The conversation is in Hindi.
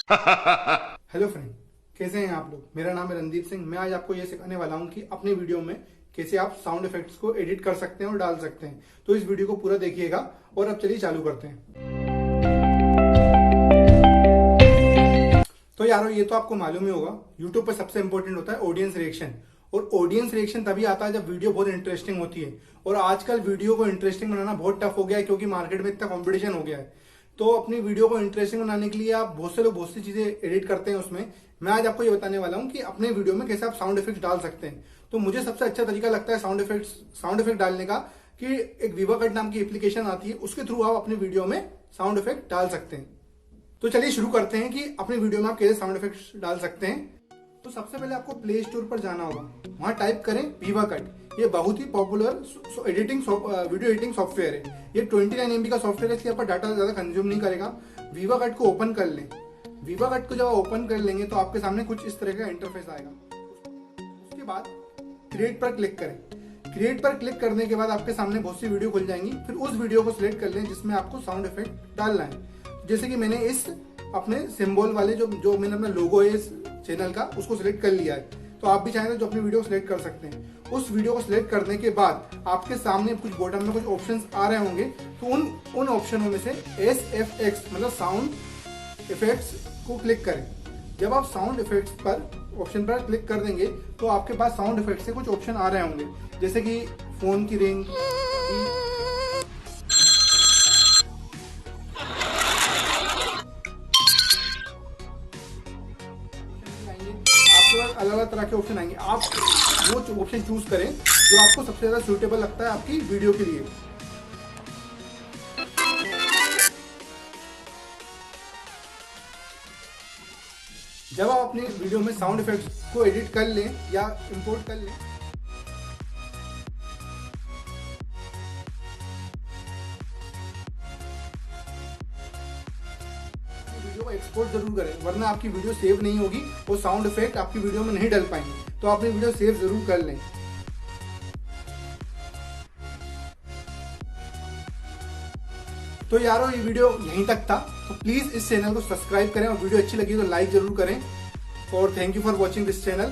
हेलो फ्रेंड, कैसे हैं आप लोग। मेरा नाम है रणदीप सिंह। मैं आज आपको ये सिखाने वाला हूं कि अपने वीडियो में कैसे आप साउंड इफेक्ट्स को एडिट कर सकते हैं और डाल सकते हैं। तो इस वीडियो को पूरा देखिएगा और अब चलिए चालू करते हैं। तो यारो, ये तो आपको मालूम ही होगा, यूट्यूब पर सबसे इंपॉर्टेंट होता है ऑडियंस रिएक्शन। और ऑडियंस रिएक्शन तभी आता है जब वीडियो बहुत इंटरेस्टिंग होती है। और आजकल वीडियो को इंटरेस्टिंग बनाना बहुत टफ हो गया है, क्योंकि मार्केट में इतना कॉम्पिटिशन हो गया है। तो अपनी वीडियो को इंटरेस्टिंग बनाने के लिए आप बहुत से लोग बहुत सी चीजें एडिट करते हैं उसमें। मैं आज आपको ये बताने वाला हूँ कि अपने वीडियो में कैसे आप साउंड इफेक्ट डाल सकते हैं। तो मुझे सबसे अच्छा तरीका लगता है साउंड इफेक्ट डालने का, कि एक विवाकट नाम की एप्लीकेशन आती है, उसके थ्रू आप अपनी वीडियो में साउंड इफेक्ट डाल सकते हैं। तो चलिए शुरू करते हैं कि अपनी वीडियो में आप कैसे साउंड इफेक्ट डाल सकते हैं। तो सबसे पहले आपको प्ले स्टोर पर जाना होगा, वहां टाइप करें विवाकट। ये बहुत ही पॉपुलर वीडियो एडिटिंग सॉफ्टवेयर है। ये 29 MB का सॉफ्टवेयर है, इसलिए आपका डाटा ज्यादा कंज्यूम नहीं करेगा। विवाकट को ओपन कर लें। विवाकट को जब आप ओपन कर लेंगे तो आपके सामने कुछ इस तरह का इंटरफेस आएगा। उसके बाद क्रिएट पर क्लिक करें। क्रिएट पर क्लिक करने के बाद आपके सामने बहुत सी वीडियो खुल जाएंगी। फिर उस वीडियो को सिलेक्ट कर लें जिसमें आपको साउंड इफेक्ट डालना है। जैसे कि मैंने इस अपने सिंबल वाले जो मैंने अपना लोगो है इस चैनल का, उसको सिलेक्ट कर लिया है। तो आप भी चाहें तो अपनी वीडियो को सिलेक्ट कर सकते हैं। उस वीडियो को सिलेक्ट करने के बाद आपके सामने कुछ बॉटम में कुछ ऑप्शंस आ रहे होंगे। तो उन ऑप्शनों में से SFX मतलब साउंड इफेक्ट्स को क्लिक करें। जब आप साउंड इफेक्ट्स पर ऑप्शन पर क्लिक कर देंगे तो आपके पास साउंड इफेक्ट्स से कुछ ऑप्शन आ रहे होंगे, जैसे कि फोन की रिंग, अलग अलग तरह के ऑप्शन आएंगे। आप वो ऑप्शन चूज करें जो आपको सबसे ज्यादा सूटेबल लगता है आपकी वीडियो के लिए। जब आप अपनी वीडियो में साउंड इफेक्ट्स को एडिट कर लें या इंपोर्ट कर लें, वीडियो को एक्सपोर्ट जरूर करें, वरना आपकी वीडियो सेव नहीं होगी और साउंड इफेक्ट आपकी वीडियो में नहीं डल पाएंगे। तो अपनी वीडियो सेव जरूर कर लें। तो यारो, ये वीडियो यहीं तक था। तो प्लीज इस चैनल को सब्सक्राइब करें और वीडियो अच्छी लगी तो लाइक जरूर करें। और thank you for watching this channel.